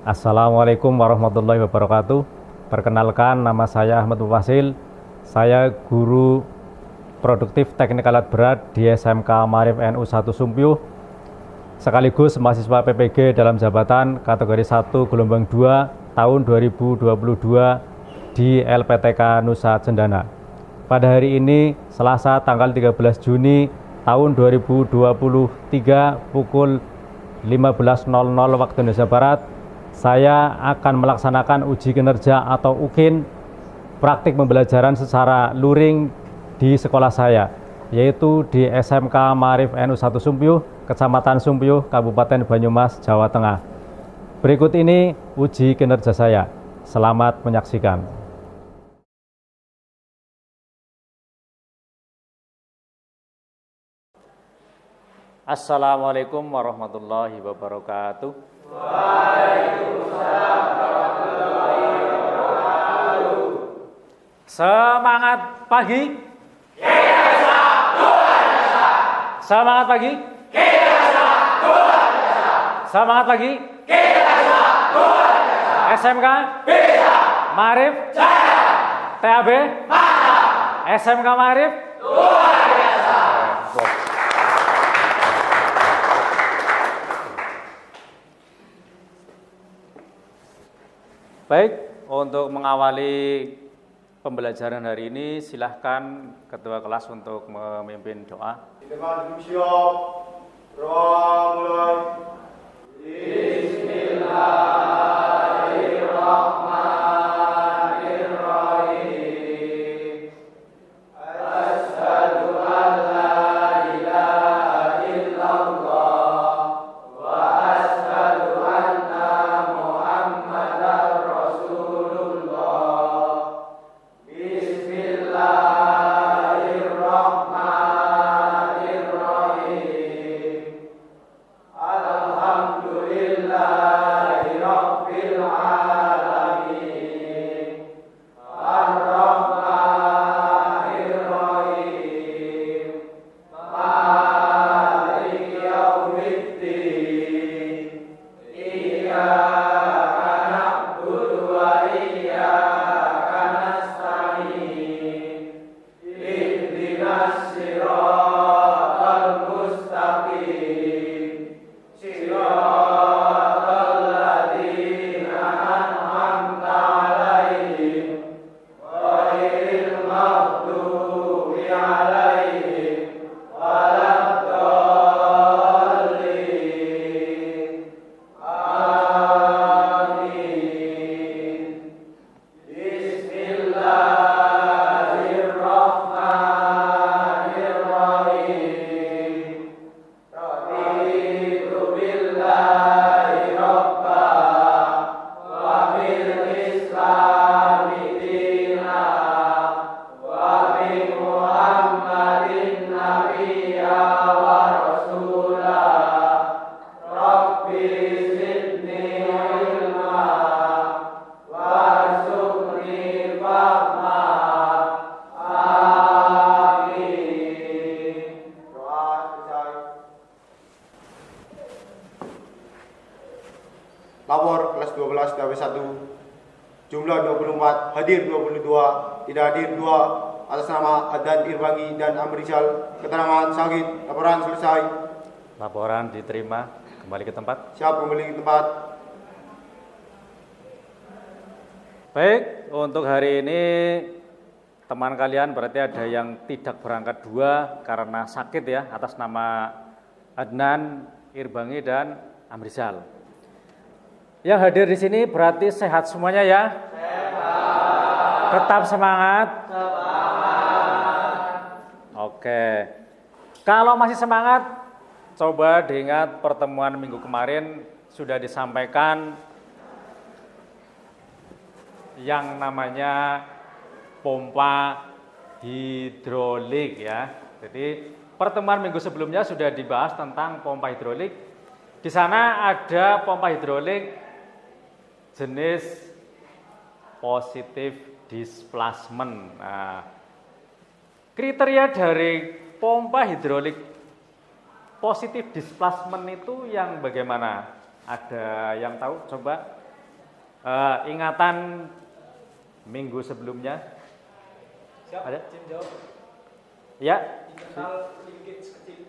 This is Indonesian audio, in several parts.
Assalamualaikum warahmatullahi wabarakatuh. Perkenalkan, nama saya Ahmad Mufasil. Saya guru produktif teknik alat berat di SMK Maarif NU 1 Sumpiyuh, sekaligus mahasiswa PPG dalam jabatan kategori 1 gelombang 2 tahun 2022 di LPTK Nusa Cendana. Pada hari ini, Selasa tanggal 13 Juni tahun 2023 pukul 15.00 waktu Indonesia Barat, saya akan melaksanakan uji kinerja atau UKIN praktik pembelajaran secara luring di sekolah saya, yaitu di SMK Maarif NU 1 Sumpiyuh, Kecamatan Sumpiyuh, Kabupaten Banyumas, Jawa Tengah. Berikut ini uji kinerja saya. Selamat menyaksikan. Assalamualaikum warahmatullahi wabarakatuh. Waalaikumsalam warahmatullahi wabarakatuh. Semangat pagi. Kita luar biasa. Semangat pagi. Kita luar biasa. Semangat pagi. Kita luar biasa. SMK Bisa. Maarif Jaya. TAB Mantap. SMK Maarif Luar biasa. Baik, untuk mengawali pembelajaran hari ini, silahkan ketua kelas untuk memimpin doa. Dengan siap, doa mulai. Bismillahirrahmanirrahim. Asyhadu an la ilaha illallah wa asyhadu anna Muhammadar Rasulullah. Bismillahirrahmanirrahim. Alhamdulillahirabbil alamin. Ar-Rahmanir-Rahim. Maliki yaumiddin. Iyyaka na'budu wa iyyaka nasta'in. Ihdinas siratal mustaqim. Siratal ladzina an'amta 'alaihim ghairil maghdubi 'alaihim waladdallin. Amin. Bismillahirrahmanirrahim. Raditu billahi rabba wa bil islami dina wa bi Muhammadin nabiyya wa rasula. Rabbi zidni ilma warzuqni fahma. Amin. Doa selesai. Lapor kelas 12 TAB 1. Jumlah 24, hadir 22, tidak hadir 2. Atas nama Adnan Irbangi dan Amrizal, keterangan sakit. Laporan selesai. Laporan diterima, kembali ke tempat. Siap kembali ke tempat. Baik, untuk hari ini teman kalian berarti ada yang tidak berangkat 2 karena sakit ya, atas nama Adnan Irbangi dan Amrizal. Yang hadir di sini berarti sehat semuanya ya? Sehat. Tetap semangat? Semangat. Oke. Kalau masih semangat, coba diingat pertemuan minggu kemarin sudah disampaikan yang namanya pompa hidrolik ya. Jadi pertemuan minggu sebelumnya sudah dibahas tentang pompa hidrolik. Di sana ada pompa hidrolik jenis positive displacement. Nah, kriteria dari pompa hidrolik positive displacement itu yang bagaimana? Ada yang tahu? Coba ingatan minggu sebelumnya. Siap, Ada? izin jawab. Ya, Internal linkage kecil.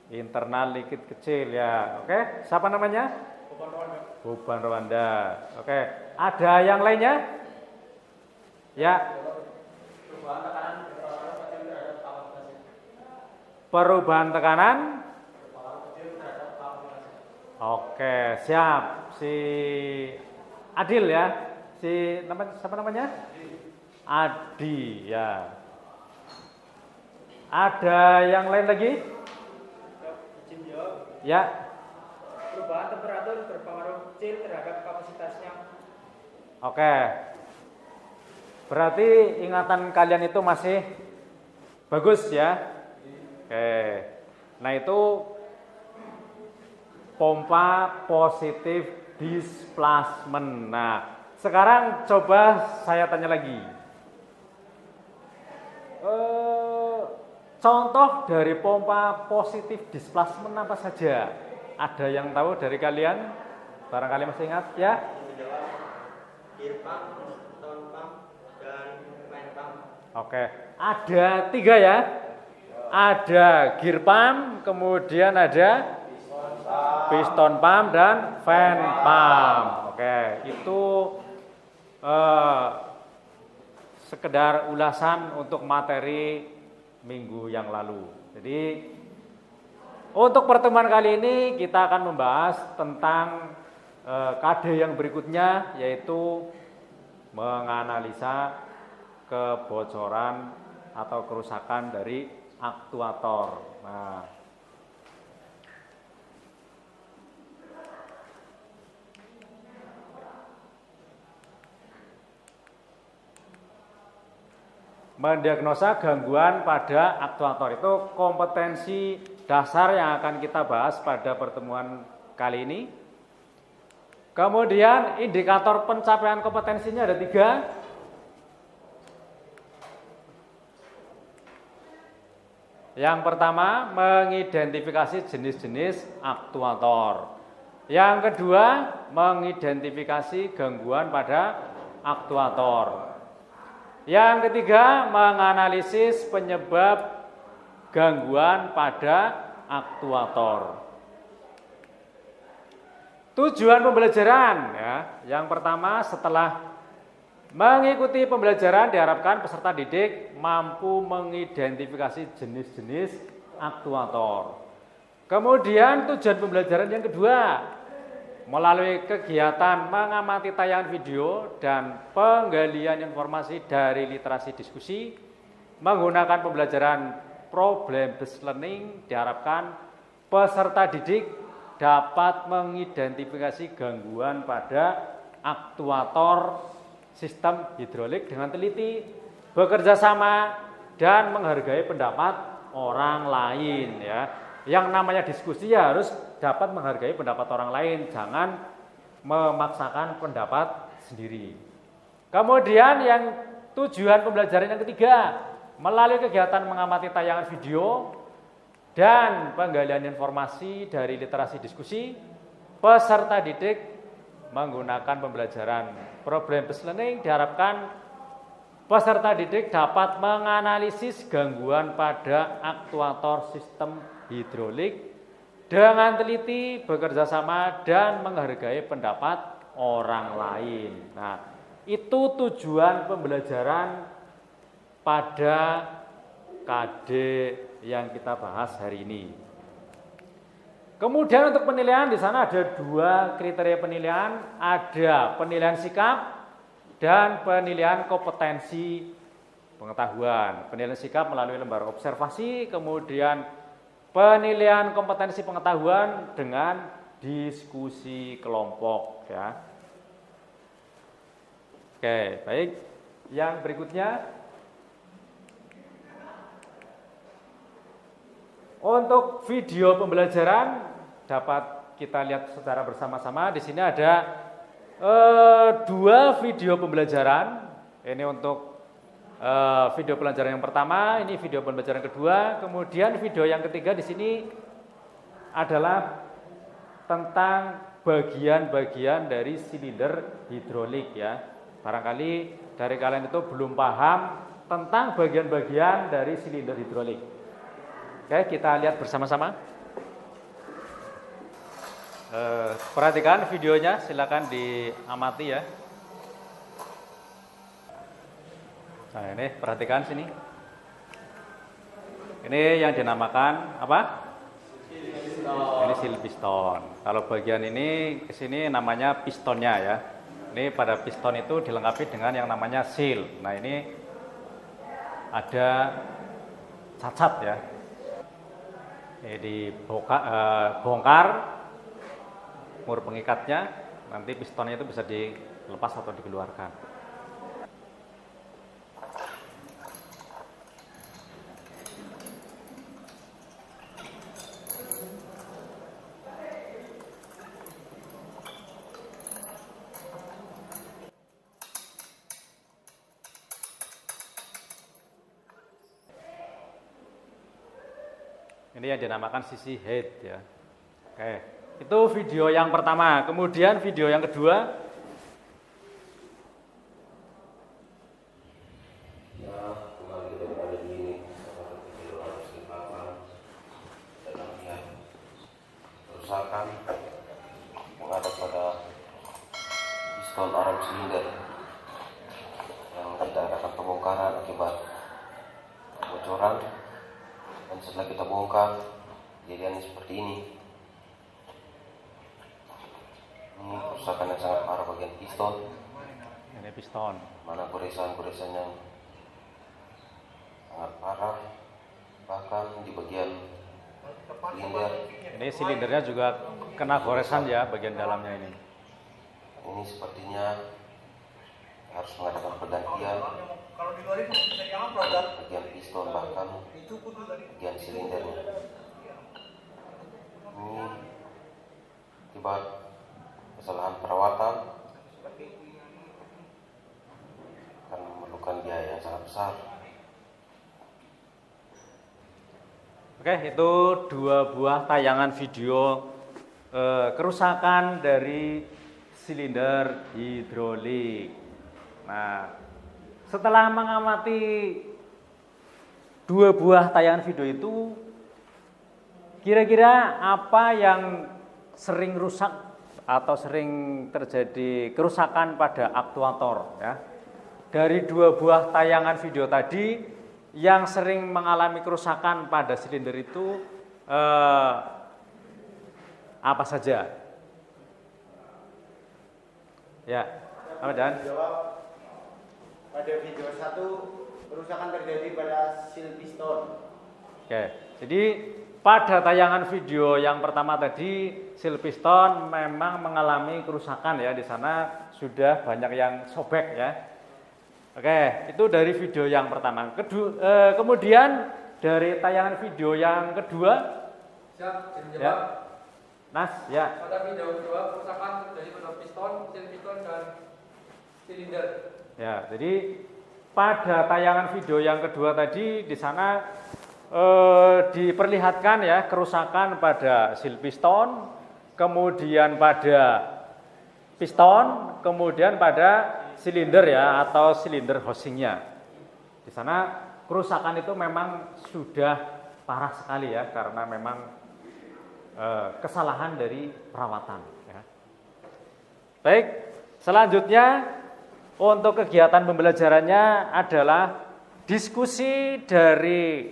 internal likid kecil ya. Oke, siapa namanya? Beban Rwanda. Beban Rwanda. Oke, ada yang lainnya? Ya, Perubahan tekanan berpengaruh kecil terhadap kapasitasnya. perubahan tekanan. Berpengaruh kecil terhadap kapasitasnya. Oke, siap. Si Adil ya. Si siapa namanya? Adi ya. Ada yang lain lagi? Siap, izin jawab. Ya. Perubahan temperatur berpengaruh kecil terhadap kapasitasnya. Oke. Berarti ingatan kalian itu masih bagus ya. Oke. Nah, itu pompa positif displacement. Nah, sekarang coba saya tanya lagi. Contoh dari pompa positif displacement apa saja? Ada yang tahu dari kalian? Barangkali masih ingat ya? Gear pump, stone pump, dan main pump. Oke, ada 3 ya. Ada gear pump, kemudian ada piston pump dan fan pump. Oke, itu sekedar ulasan untuk materi minggu yang lalu. Jadi untuk pertemuan kali ini kita akan membahas tentang KD yang berikutnya, yaitu menganalisa kebocoran atau kerusakan dari aktuator. Nah, mendiagnosa gangguan pada aktuator itu kompetensi dasar yang akan kita bahas pada pertemuan kali ini. Kemudian indikator pencapaian kompetensinya ada 3. Yang pertama, mengidentifikasi jenis-jenis aktuator. Yang kedua, mengidentifikasi gangguan pada aktuator. Yang ketiga, menganalisis penyebab gangguan pada aktuator. Tujuan pembelajaran ya. Yang pertama, setelah mengikuti pembelajaran diharapkan peserta didik mampu mengidentifikasi jenis-jenis aktuator. Kemudian tujuan pembelajaran yang kedua, melalui kegiatan mengamati tayangan video dan penggalian informasi dari literasi diskusi menggunakan pembelajaran problem based learning, diharapkan peserta didik dapat mengidentifikasi gangguan pada aktuator sistem hidrolik dengan teliti, bekerja sama dan menghargai pendapat orang lain ya. Yang namanya diskusi ya harus dapat menghargai pendapat orang lain, jangan memaksakan pendapat sendiri. Kemudian yang tujuan pembelajaran yang ketiga, melalui kegiatan mengamati tayangan video dan penggalian informasi dari literasi diskusi, peserta didik menggunakan pembelajaran problem based learning, diharapkan peserta didik dapat menganalisis gangguan pada aktuator sistem hidrolik dengan teliti, bekerja sama dan menghargai pendapat orang lain. Nah, itu tujuan pembelajaran pada KD yang kita bahas hari ini. Kemudian untuk penilaian di sana ada 2 kriteria penilaian, ada penilaian sikap dan penilaian kompetensi pengetahuan. Penilaian sikap melalui lembar observasi, kemudian penilaian kompetensi pengetahuan dengan diskusi kelompok ya. Oke, baik. Yang berikutnya, untuk video pembelajaran dapat kita lihat secara bersama-sama. Di sini ada 2 video pembelajaran. Ini untuk video pelajaran yang pertama, ini video pembelajaran kedua, kemudian video yang ketiga di sini adalah tentang bagian-bagian dari silinder hidrolik ya. Barangkali dari kalian itu belum paham tentang bagian-bagian dari silinder hidrolik. Oke, kita lihat bersama-sama. Perhatikan videonya, silakan diamati ya. Nah ini perhatikan sini. Ini yang dinamakan apa? Ini seal piston. Kalau bagian ini ke sini namanya pistonnya ya. Ini pada piston itu dilengkapi dengan yang namanya seal. Nah ini ada cacat ya. Ini dibongkar mur pengikatnya, nanti pistonnya itu bisa dilepas atau dikeluarkan. Ini yang dinamakan sisi head ya. Oke, itu video yang pertama. Kemudian video yang kedua. Ya, kembali daripada ini seperti video harus dilakukan dalam yang kerusakan menghadap pada piston arm silinder yang kita adakan pembongkaran akibat kebocoran. Dan setelah kita bongkar, kejadian seperti ini. Ini kerusakan yang sangat parah bagian piston. Ini piston. Mana goresan-goresan yang sangat parah, bahkan di bagian silinder. Ini silindernya juga kena goresan ya bagian dalamnya ini. Ini sepertinya harus mengadakan pergantian bagian piston bahkan bagian silindernya. Ini akibat kesalahan perawatan akan memerlukan biaya yang sangat besar. Oke, itu dua buah tayangan video kerusakan dari silinder hidrolik. Nah, setelah mengamati dua buah tayangan video itu, kira-kira apa yang sering rusak atau sering terjadi kerusakan pada aktuator ya? Dari dua buah tayangan video tadi, yang sering mengalami kerusakan pada silinder itu apa saja? Ya, apa Dan? Jawab. Pada video 1, kerusakan terjadi pada seal piston. Oke, jadi pada tayangan video yang pertama tadi, seal piston memang mengalami kerusakan ya. Di sana sudah banyak yang sobek ya. Oke, itu dari video yang pertama. Kemudian dari tayangan video yang kedua, Siap, izin ya, jawab. Nas, ya. Pada video kedua, kerusakan terjadi pada piston, seal piston, dan silinder. Ya, jadi pada tayangan video yang kedua tadi di sana diperlihatkan ya kerusakan pada seal piston, kemudian pada piston, kemudian pada silinder ya atau silinder housingnya. Di sana kerusakan itu memang sudah parah sekali ya karena memang kesalahan dari perawatan. Ya. Baik, selanjutnya. Untuk kegiatan pembelajarannya adalah diskusi dari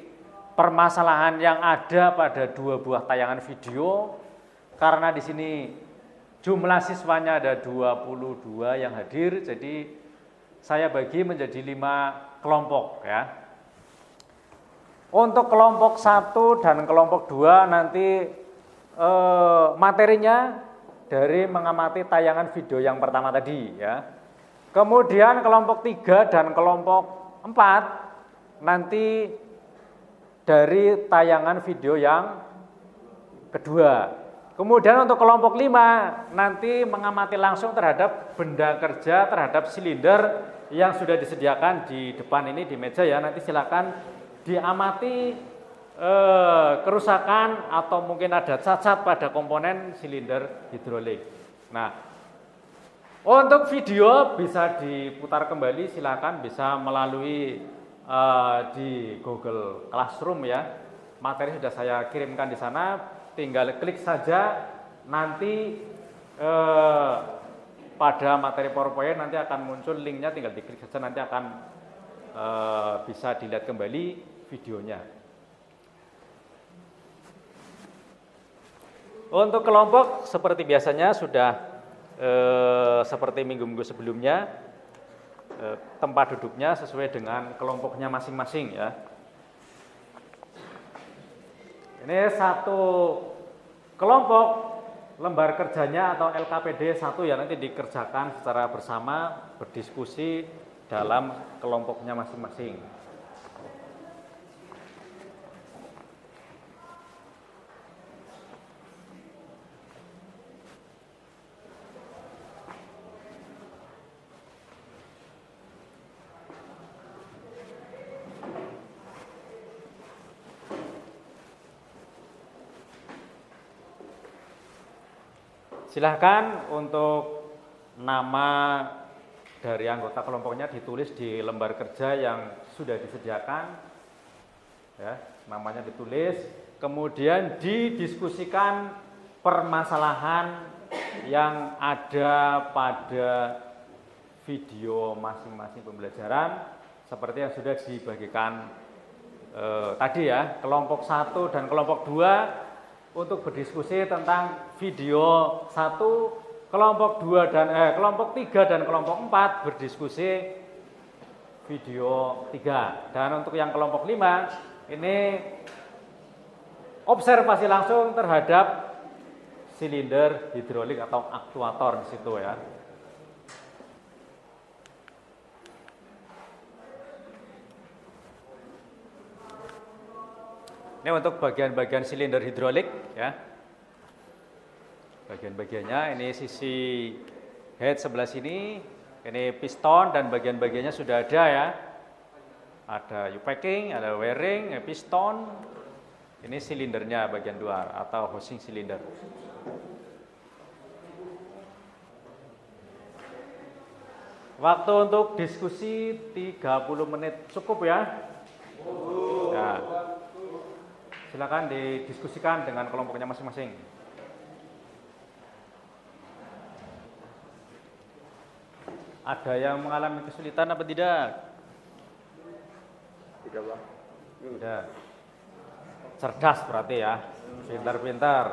permasalahan yang ada pada dua buah tayangan video. Karena di sini jumlah siswanya ada 22 yang hadir, jadi saya bagi menjadi 5 kelompok ya. Untuk kelompok 1 dan kelompok 2 nanti materinya dari mengamati tayangan video yang pertama tadi ya. Kemudian kelompok 3 dan kelompok 4 nanti dari tayangan video yang kedua. Kemudian untuk kelompok 5 nanti mengamati langsung terhadap benda kerja, terhadap silinder yang sudah disediakan di depan ini di meja ya. Nanti silakan diamati kerusakan atau mungkin ada cacat pada komponen silinder hidrolik. Nah, untuk video bisa diputar kembali, silakan bisa melalui di Google Classroom ya. Materi sudah saya kirimkan di sana, tinggal klik saja. Nanti pada materi PowerPoint nanti akan muncul linknya, tinggal diklik saja, nanti akan bisa dilihat kembali videonya. Untuk kelompok seperti biasanya sudah seperti minggu-minggu sebelumnya, tempat duduknya sesuai dengan kelompoknya masing-masing ya. Ini satu kelompok lembar kerjanya atau LKPD 1 ya, nanti dikerjakan secara bersama, berdiskusi dalam kelompoknya masing-masing. Silahkan untuk nama dari anggota kelompoknya ditulis di lembar kerja yang sudah disediakan, ya, namanya ditulis, kemudian didiskusikan permasalahan yang ada pada video masing-masing pembelajaran seperti yang sudah dibagikan tadi ya, kelompok 1 dan kelompok 2 untuk berdiskusi tentang video 1, kelompok 2 dan kelompok 3 dan kelompok 4 berdiskusi video 3. Dan untuk yang kelompok 5 ini observasi langsung terhadap silinder hidrolik atau aktuator di situ ya. Ini untuk bagian-bagian silinder hidrolik ya. Bagian-bagiannya ini sisi head sebelah sini, ini piston dan bagian-bagiannya sudah ada ya. Ada U-packing, ada wearing, piston. Ini silindernya bagian luar atau housing silinder. Waktu untuk diskusi 30 menit cukup ya. Nah, silakan didiskusikan dengan kelompoknya masing-masing. Ada yang mengalami kesulitan apa tidak? Tidak, Bang. Tidak. Cerdas berarti ya, pintar-pintar.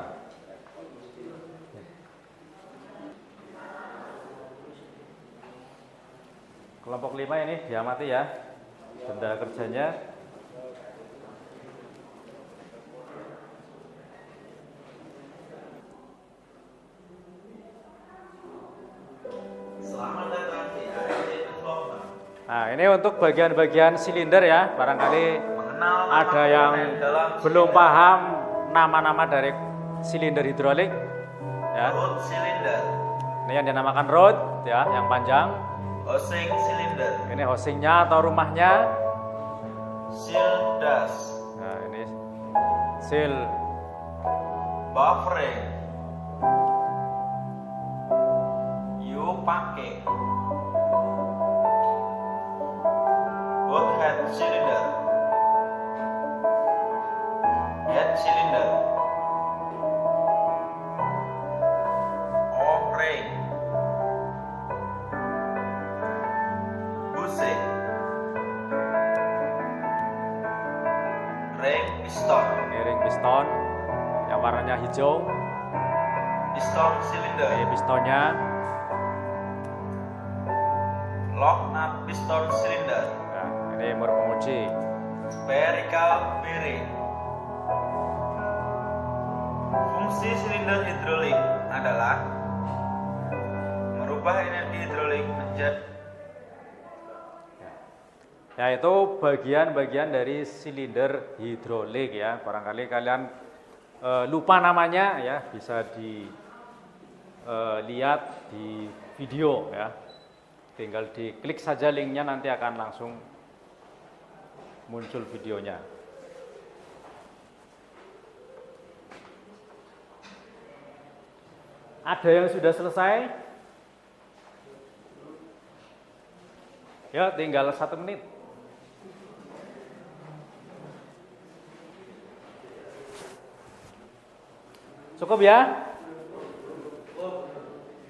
Kelompok 5 ini diamati ya, benda kerjanya. Nah, ini untuk bagian-bagian silinder ya, barangkali ada yang belum paham nama-nama dari silinder hidrolik ya. Rod cylinder, Ini yang dinamakan rod ya, yang panjang. housing cylinder, Ini housingnya atau rumahnya. seal dust, Nah, ini seal buffering, U-packing, both head cylinder, head cylinder, O-ring, bushing, ring piston, ini ring piston yang warnanya hijau. piston cylinder, Ini pistonnya. lock nut piston cylinder, Nah, ini mur penguji. spherical bearing. Fungsi silinder hidrolik adalah merubah energi hidrolik menjadi Yaitu bagian-bagian dari silinder hidrolik ya. Barangkali kalian lupa namanya ya, bisa dilihat di video ya. Tinggal diklik saja linknya, nanti akan langsung muncul videonya. Ada yang sudah selesai? Ya, tinggal 1 menit. Cukup ya?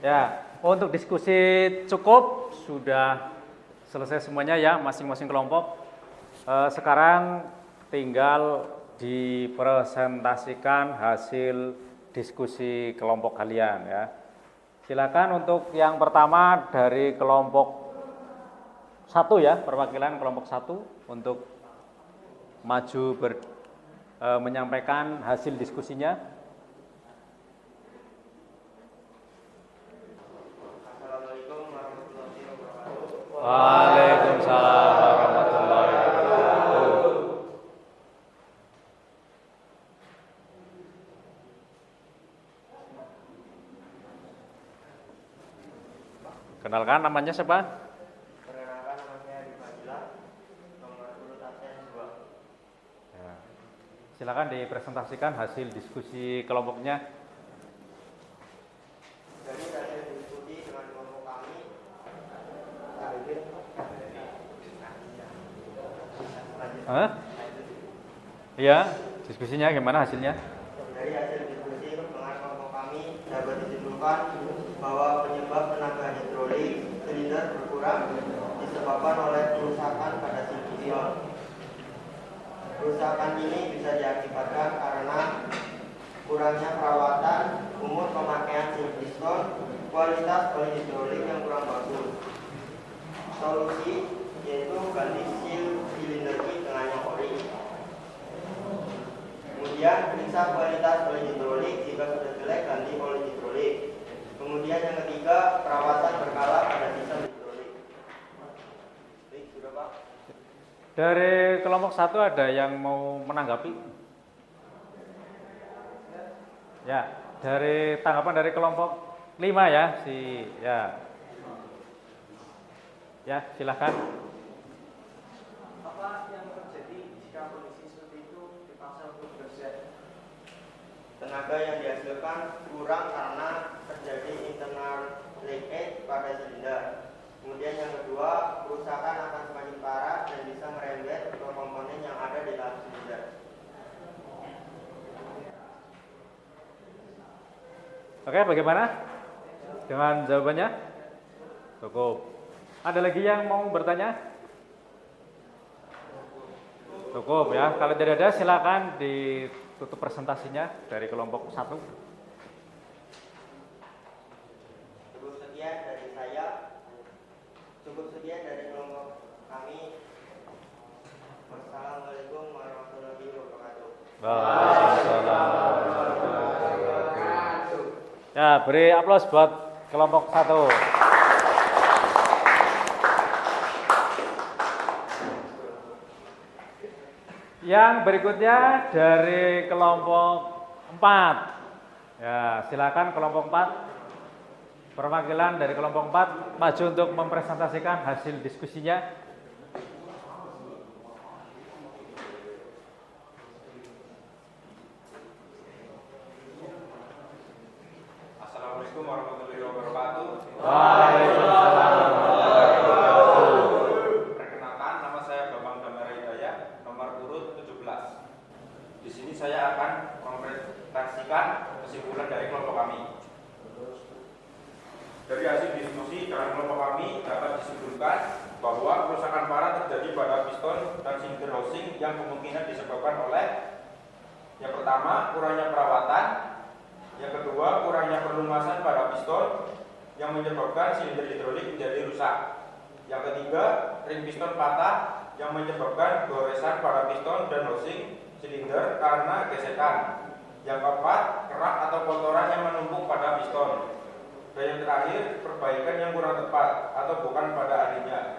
Ya, untuk diskusi cukup, sudah selesai semuanya ya, masing-masing kelompok. Sekarang tinggal dipresentasikan hasil diskusi kelompok kalian ya. Silakan untuk yang pertama dari kelompok 1 ya, perwakilan kelompok 1 untuk maju menyampaikan hasil diskusinya. Waalaikumsalam warahmatullahi wabarakatuh. Kenalkan namanya siapa? Perkenalkan, nama saya Adi Fadila, nomor urut absen 2. Ya. Silakan dipresentasikan hasil diskusi kelompoknya. Jadi hasil diskusi dengan kelompok kami Iya, diskusinya gimana hasilnya? Dari hasil diskusi dengan kelompok kami dapat disimpulkan bahwa penyebab tenaga hidrolik silinder berkurang disebabkan oleh kerusakan pada piston. Kerusakan ini bisa diakibatkan karena kurangnya perawatan, umur pemakaian sil piston, kualitas oli hidrolik yang kurang bagus. Solusi yaitu ganti sil silinder dengan yang ori. Kemudian periksa kualitas oli hidrolik, jika sudah jelek ganti oli hidrolik. Kemudian yang ketiga, perawatan berkala pada sistem hidrolik. Baik, sudah Pak. Dari kelompok 1 ada yang mau menanggapi? Ya, dari tanggapan dari kelompok 5 ya, Ya, silahkan. Apa yang terjadi jika kondisi seperti itu dipaksa untuk bekerja? Tenaga yang dihasilkan kurang karena terjadi internal leakage pada silinder. Kemudian yang kedua, kerusakan akan semakin parah dan bisa merembet ke komponen yang ada di dalam silinder. Oke, bagaimana dengan jawabannya? Cukup. Ada lagi yang mau bertanya? Cukup ya. Kalau tidak ada, silakan ditutup presentasinya dari kelompok 1. Cukup sekian dari saya. Cukup sekian dari kelompok kami. Wassalamualaikum warahmatullahi wabarakatuh. Waalaikumsalam warahmatullahi wabarakatuh. Ya, beri aplaus buat kelompok 1. Yang berikutnya dari kelompok 4. Ya, silakan kelompok 4. Perwakilan dari kelompok 4 maju untuk mempresentasikan hasil diskusinya. Assalamualaikum warahmatullahi wabarakatuh. Waalaikumsalam warahmatullahi wabarakatuh. Perkenalkan, nama saya Bambang Damara Hidayat, nomor urut 17. Di sini saya akan mempresentasikan kesimpulan dari kelompok kami. Dari hasil diskusi dengan kelompok kami dapat disimpulkan bahwa kerusakan parah terjadi pada piston dan silinder housing yang kemungkinan disebabkan oleh yang pertama, kurangnya perawatan, yang kedua, kurangnya pelumasan pada piston yang menyebabkan silinder hidrolik menjadi rusak, yang ketiga, ring piston patah yang menyebabkan goresan pada piston dan housing silinder karena gesekan, yang keempat, kerak atau kotoran yang menumpuk pada piston, dan yang terakhir, perbaikan yang kurang tepat atau bukan pada ahlinya.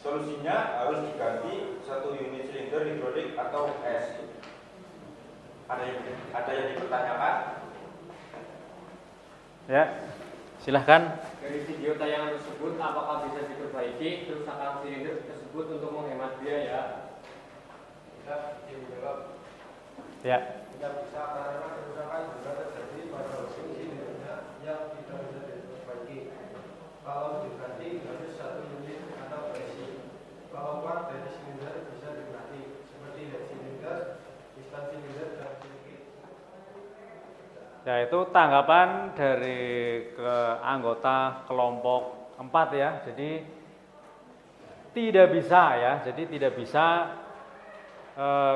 Solusinya harus diganti satu unit silinder hidrolik atau S. Ada yang dipertanyakan? Ya, silahkan. Dari video tayangan tersebut, apakah bisa diperbaiki kerusakan silinder tersebut untuk menghemat biaya? Tidak dijawab. Ya. Tidak bisa karena kerusakan juga terjadi pada housing silinder Kalau diganti harus 1 unit atau presi. Kalau part dari silinder bisa diganti seperti head silinder, piston silinder, dan sirkuit. Ya, itu tanggapan dari anggota kelompok 4 ya. Jadi tidak bisa ya,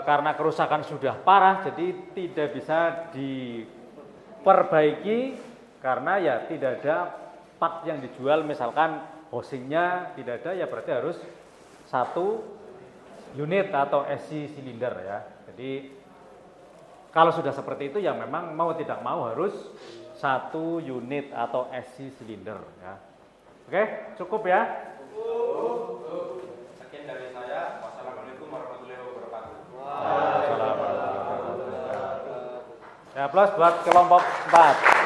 karena kerusakan sudah parah, jadi tidak bisa diperbaiki karena ya tidak ada part yang dijual, misalkan housingnya tidak ada, ya berarti harus 1 unit atau SC silinder ya. Jadi kalau sudah seperti itu ya memang mau tidak mau harus 1 unit atau SC silinder ya. Oke, cukup ya. Sekian dari saya. Wassalamualaikum warahmatullahi wabarakatuh. Ya, plus buat kelompok 4.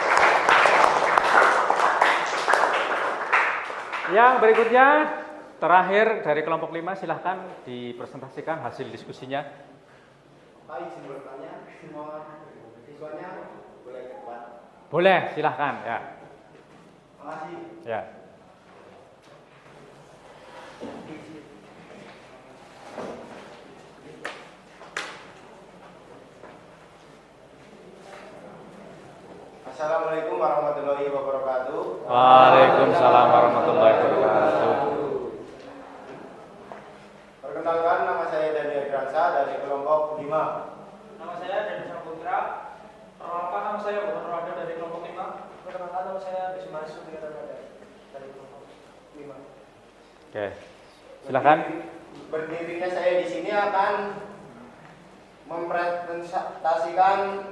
Yang berikutnya, terakhir dari kelompok 5, silahkan dipresentasikan hasil diskusinya. Pak, izin bertanya, semua siswanya boleh ke depan. Boleh, silahkan ya. Makasih. Ya. Assalamualaikum warahmatullahi wabarakatuh. Waalaikumsalam warahmatullahi wabarakatuh. Perkenalkan, nama saya Daniel Gransa dari kelompok 5. Nama saya Dani Saputra. Perkenalkan, nama saya Bukar Rada dari kelompok 5. Perkenalkan, nama saya Bismari Supriya dari kelompok 5. Oke, silakan. Berdirinya saya di sini akan mempresentasikan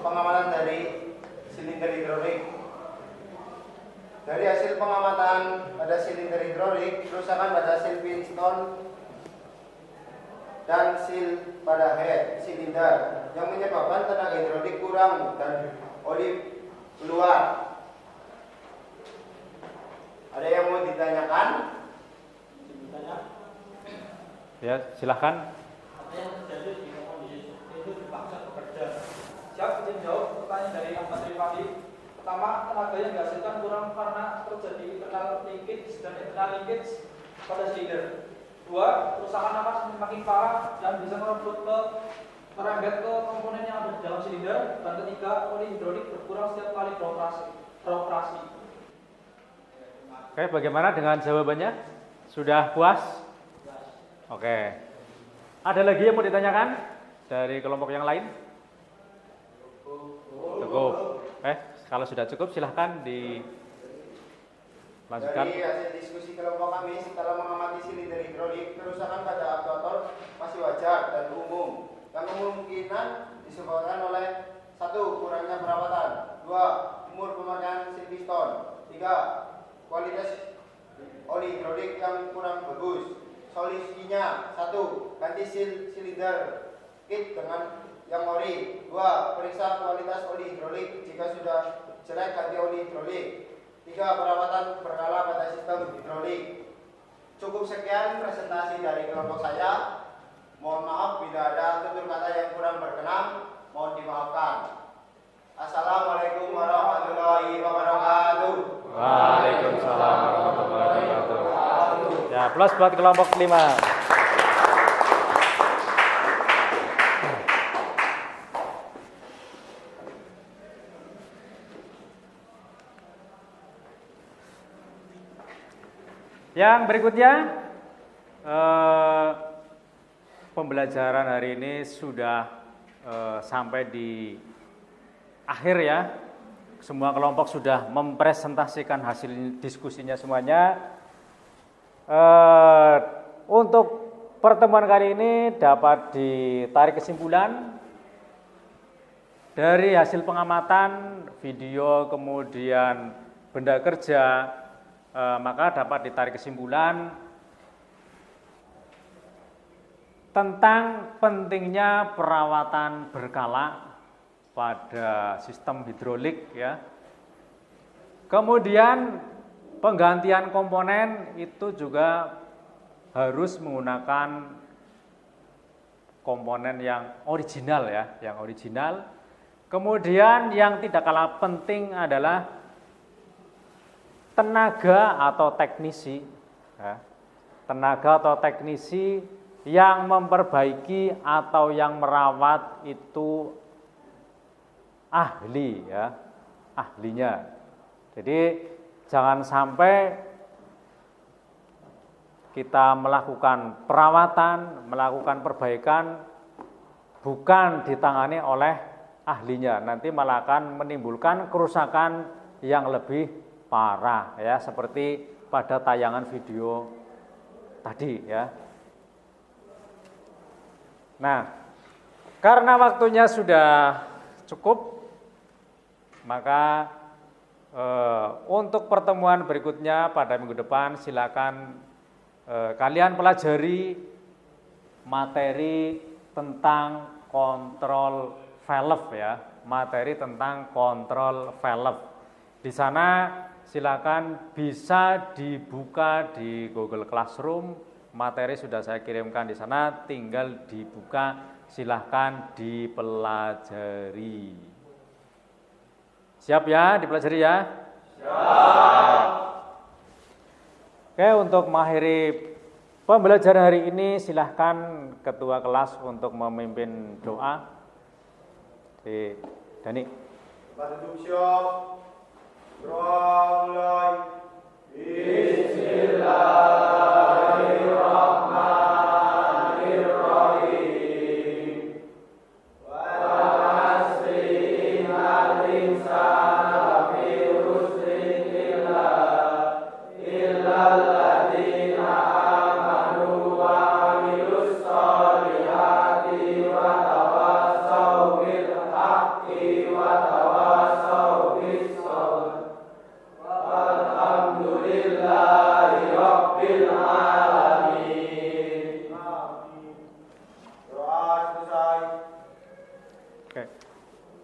pengamatan dari silinder hidrolik. Dari hasil pengamatan pada silinder hidrolik, kerusakan pada seal piston dan seal pada head silinder yang menyebabkan tenaga hidrolik kurang dan oli keluar. Ada yang mau ditanyakan? Ya, silahkan. Apa yang terjadi jika kondisi itu dipaksa bekerja? Siap izin jawab pertanyaan dari yang tadi. Pertama, tenaga yang dihasilkan kurang karena terjadi internal linkage dan internal linkage pada silinder. 2, kerusakan napas semakin parah dan bisa merembet ke komponen yang ada di dalam silinder. Dan ketiga, oli hidrolik berkurang setiap kali beroperasi. Oke, bagaimana dengan jawabannya? Sudah puas? Oke. Ada lagi yang mau ditanyakan dari kelompok yang lain? Cukup. Kalau sudah cukup silahkan dilanjutkan. Dari hasil diskusi kelompok kami, setelah mengamati silinder hidrolik, kerusakan pada aktuator masih wajar dan umum, yang kemungkinan disebabkan oleh 1. Kurangnya perawatan, 2. Umur pemakaian seal piston, 3. Kualitas oli hidrolik yang kurang bagus. Solusinya 1. Ganti seal silinder kit dengan yang ori. 2. Periksa kualitas oli hidrolik, jika sudah jelek ganti oli hidrolik. 3. Perawatan berkala pada sistem hidrolik. Cukup sekian presentasi dari kelompok saya. Mohon maaf bila ada tutur kata yang kurang berkenan, mohon dimaafkan. Assalamualaikum warahmatullahi wabarakatuh. Waalaikumsalam warahmatullahi wabarakatuh. Ya, plus buat kelompok 5. Yang berikutnya, pembelajaran hari ini sudah sampai di akhir ya. Semua kelompok sudah mempresentasikan hasil diskusinya semuanya. Untuk pertemuan kali ini dapat ditarik kesimpulan dari hasil pengamatan video kemudian benda kerja, maka dapat ditarik kesimpulan tentang pentingnya perawatan berkala pada sistem hidrolik ya. Kemudian penggantian komponen itu juga harus menggunakan komponen yang original ya, yang original. Kemudian yang tidak kalah penting adalah tenaga atau teknisi, ya, tenaga atau teknisi yang memperbaiki atau yang merawat itu ahli, ya, ahlinya. Jadi jangan sampai kita melakukan perawatan, melakukan perbaikan bukan ditangani oleh ahlinya, nanti malah akan menimbulkan kerusakan yang lebih parah, ya, seperti pada tayangan video tadi, ya. Nah, karena waktunya sudah cukup, maka untuk pertemuan berikutnya pada minggu depan silakan kalian pelajari materi tentang kontrol valve, ya, materi tentang kontrol valve. Di sana silakan bisa dibuka di Google Classroom, materi sudah saya kirimkan di sana, tinggal dibuka, silahkan dipelajari. Siap ya, dipelajari ya? Siap. Oke, untuk mengakhiri pembelajaran hari ini, silahkan ketua kelas untuk memimpin doa. Dani. Pada duduk siap. Doa mulai. Bismillahirrahmanirrahim.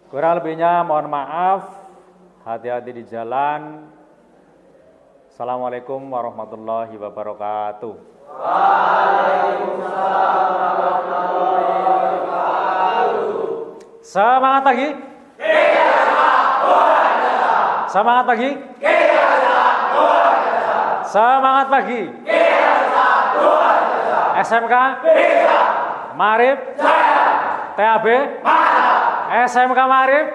Kurang lebihnya mohon maaf, hati-hati di jalan. Assalamualaikum warahmatullahi wabarakatuh. Waalaikumsalam warahmatullahi wabarakatuh. Semangat pagi. Semangat pagi. Semangat pagi. SMK Maarif TAB SMK Maarif